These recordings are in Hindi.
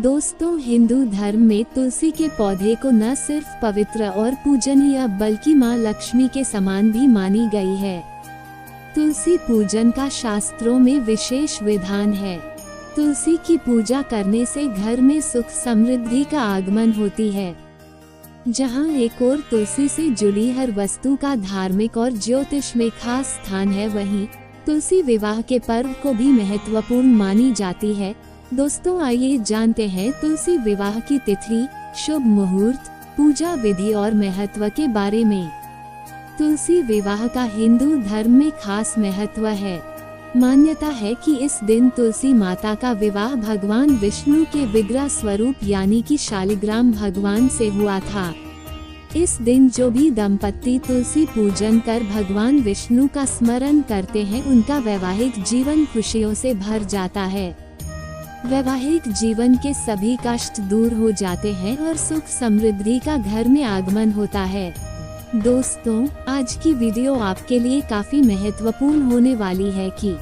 दोस्तों, हिंदू धर्म में तुलसी के पौधे को न सिर्फ पवित्र और पूजनीय बल्कि माँ लक्ष्मी के समान भी मानी गई है। तुलसी पूजन का शास्त्रों में विशेष विधान है। तुलसी की पूजा करने से घर में सुख समृद्धि का आगमन होती है। जहाँ एक और तुलसी से जुड़ी हर वस्तु का धार्मिक और ज्योतिष में खास स्थान है, वहीं तुलसी विवाह के पर्व को भी महत्वपूर्ण मानी जाती है। दोस्तों, आइए जानते हैं तुलसी विवाह की तिथि, शुभ मुहूर्त, पूजा विधि और महत्व के बारे में। तुलसी विवाह का हिंदू धर्म में खास महत्व है। मान्यता है कि इस दिन तुलसी माता का विवाह भगवान विष्णु के विग्रह स्वरूप यानी कि शालिग्राम भगवान से हुआ था। इस दिन जो भी दंपत्ति तुलसी पूजन कर भगवान विष्णु का स्मरण करते हैं, उनका वैवाहिक जीवन खुशियों से भर जाता है। वैवाहिक जीवन के सभी कष्ट दूर हो जाते हैं और सुख समृद्धि का घर में आगमन होता है। दोस्तों, आज की वीडियो आपके लिए काफी महत्वपूर्ण होने वाली है कि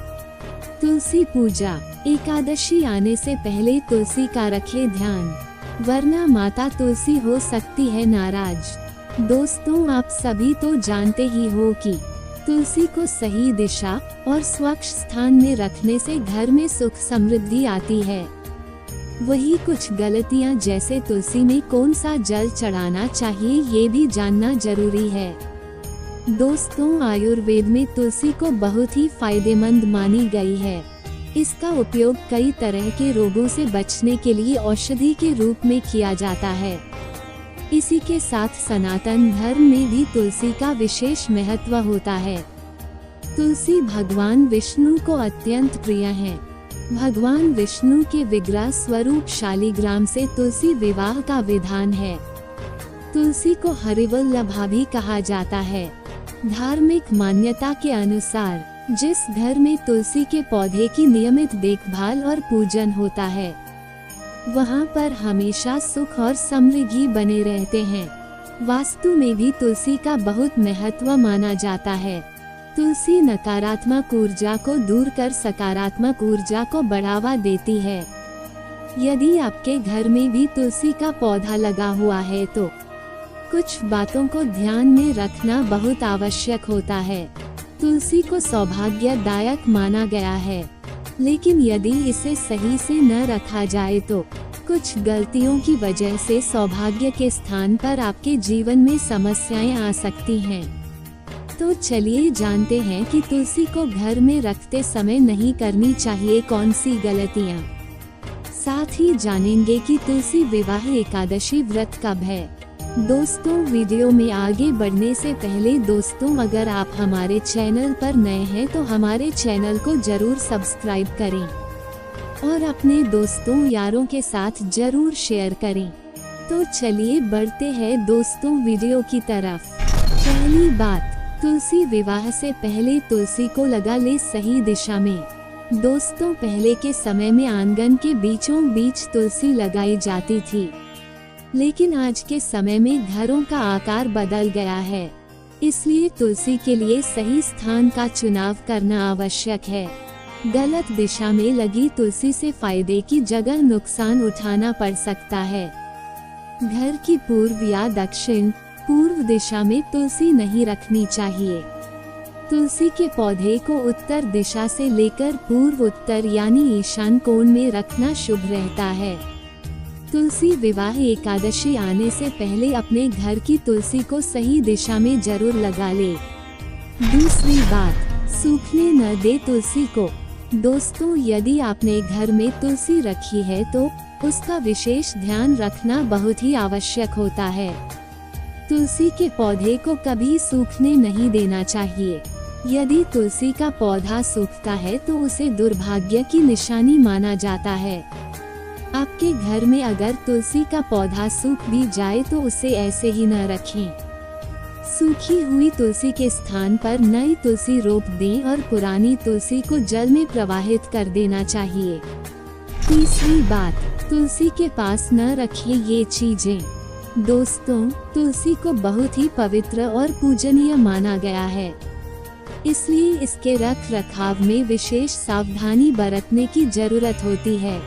तुलसी पूजा। एकादशी आने से पहले तुलसी का रखें ध्यान, वरना माता तुलसी हो सकती है नाराज। दोस्तों, आप सभी तो जानते ही हो कि तुलसी को सही दिशा और स्वच्छ स्थान में रखने से घर में सुख समृद्धि आती है। वही कुछ गलतियां, जैसे तुलसी में कौन सा जल चढ़ाना चाहिए, ये भी जानना जरूरी है। दोस्तों, आयुर्वेद में तुलसी को बहुत ही फायदेमंद मानी गई है। इसका उपयोग कई तरह के रोगों से बचने के लिए औषधि के रूप में किया जाता है। इसी के साथ सनातन धर्म में भी तुलसी का विशेष महत्व होता है। तुलसी भगवान विष्णु को अत्यंत प्रिय है। भगवान विष्णु के विग्रह स्वरूप शालिग्राम से तुलसी विवाह का विधान है। तुलसी को हरिवल्लभा भी कहा जाता है। धार्मिक मान्यता के अनुसार जिस घर में तुलसी के पौधे की नियमित देखभाल और पूजन होता है, वहाँ पर हमेशा सुख और समृद्धि बने रहते हैं। वास्तु में भी तुलसी का बहुत महत्व माना जाता है। तुलसी नकारात्मक ऊर्जा को दूर कर सकारात्मक ऊर्जा को बढ़ावा देती है। यदि आपके घर में भी तुलसी का पौधा लगा हुआ है तो कुछ बातों को ध्यान में रखना बहुत आवश्यक होता है। तुलसी को सौभाग्यदायक माना गया है, लेकिन यदि इसे सही से न रखा जाए तो कुछ गलतियों की वजह से सौभाग्य के स्थान पर आपके जीवन में समस्याएं आ सकती हैं। तो चलिए जानते हैं कि तुलसी को घर में रखते समय नहीं करनी चाहिए कौन सी गलतियां। साथ ही जानेंगे कि तुलसी विवाह एकादशी व्रत कब है। दोस्तों, वीडियो में आगे बढ़ने से पहले दोस्तों, अगर आप हमारे चैनल पर नए हैं तो हमारे चैनल को जरूर सब्सक्राइब करें और अपने दोस्तों यारों के साथ जरूर शेयर करें। तो चलिए बढ़ते हैं दोस्तों वीडियो की तरफ। पहली बात, तुलसी विवाह से पहले तुलसी को लगा ले सही दिशा में। दोस्तों, पहले के समय में आंगन के बीचों बीच तुलसी लगाई जाती थी, लेकिन आज के समय में घरों का आकार बदल गया है। इसलिए तुलसी के लिए सही स्थान का चुनाव करना आवश्यक है। गलत दिशा में लगी तुलसी से फायदे की जगह नुकसान उठाना पड़ सकता है। घर की पूर्व या दक्षिण पूर्व दिशा में तुलसी नहीं रखनी चाहिए। तुलसी के पौधे को उत्तर दिशा से लेकर पूर्व उत्तर यानी ईशान कोण में रखना शुभ रहता है। तुलसी विवाह एकादशी आने से पहले अपने घर की तुलसी को सही दिशा में जरूर लगा ले। दूसरी बात, सूखने न दे तुलसी को। दोस्तों, यदि आपने घर में तुलसी रखी है तो उसका विशेष ध्यान रखना बहुत ही आवश्यक होता है। तुलसी के पौधे को कभी सूखने नहीं देना चाहिए। यदि तुलसी का पौधा सूखता है तो उसे दुर्भाग्य की निशानी माना जाता है। आपके घर में अगर तुलसी का पौधा सूख भी जाए तो उसे ऐसे ही न रखें। सूखी हुई तुलसी के स्थान पर नई तुलसी रोप दें और पुरानी तुलसी को जल में प्रवाहित कर देना चाहिए। तीसरी बात, तुलसी के पास न रखें ये चीजें। दोस्तों, तुलसी को बहुत ही पवित्र और पूजनीय माना गया है। इसलिए इसके रख रखाव में विशेष सावधानी बरतने की जरूरत होती है।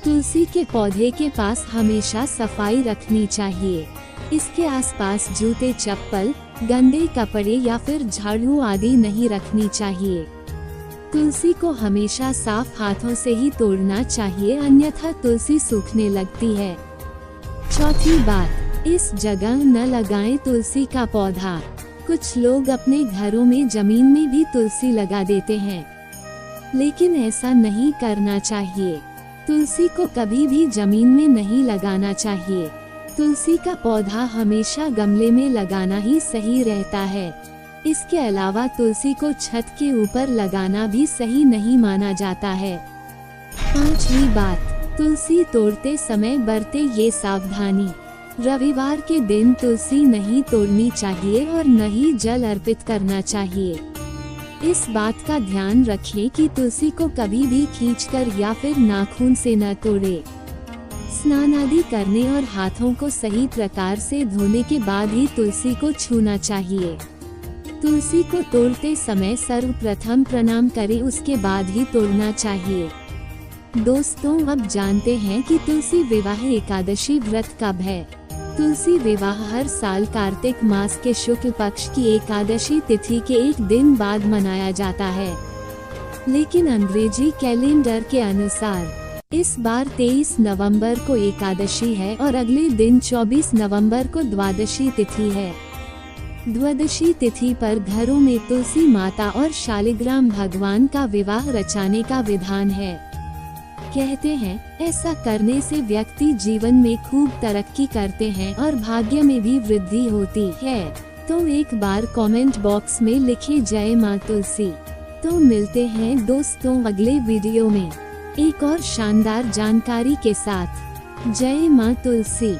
तुलसी के पौधे के पास हमेशा सफाई रखनी चाहिए। इसके आसपास जूते, चप्पल, गंदे कपड़े या फिर झाड़ू आदि नहीं रखनी चाहिए। तुलसी को हमेशा साफ हाथों से ही तोड़ना चाहिए, अन्यथा तुलसी सूखने लगती है। चौथी बात, इस जगह न लगाएं तुलसी का पौधा। कुछ लोग अपने घरों में जमीन में भी तुलसी लगा देते हैं, लेकिन ऐसा नहीं करना चाहिए। तुलसी को कभी भी जमीन में नहीं लगाना चाहिए। तुलसी का पौधा हमेशा गमले में लगाना ही सही रहता है। इसके अलावा तुलसी को छत के ऊपर लगाना भी सही नहीं माना जाता है। पांचवी बात, तुलसी तोड़ते समय बरते ये सावधानी। रविवार के दिन तुलसी नहीं तोड़नी चाहिए और न ही जल अर्पित करना चाहिए। इस बात का ध्यान रखें कि तुलसी को कभी भी खींचकर या फिर नाखून से न तोड़े। स्नान आदि करने और हाथों को सही प्रकार से धोने के बाद ही तुलसी को छूना चाहिए। तुलसी को तोड़ते समय सर्वप्रथम प्रणाम करें, उसके बाद ही तोड़ना चाहिए। दोस्तों, अब जानते हैं कि तुलसी विवाह एकादशी व्रत कब है। तुलसी विवाह हर साल कार्तिक मास के शुक्ल पक्ष की एकादशी तिथि के एक दिन बाद मनाया जाता है, लेकिन अंग्रेजी कैलेंडर के अनुसार इस बार 23 नवंबर को एकादशी है और अगले दिन 24 नवंबर को द्वादशी तिथि है। द्वादशी तिथि पर घरों में तुलसी माता और शालिग्राम भगवान का विवाह रचाने का विधान है। कहते हैं, ऐसा करने से व्यक्ति जीवन में खूब तरक्की करते हैं और भाग्य में भी वृद्धि होती है। तो एक बार कमेंट बॉक्स में लिखिए जय मां तुलसी। तो मिलते हैं दोस्तों अगले वीडियो में एक और शानदार जानकारी के साथ। जय मां तुलसी।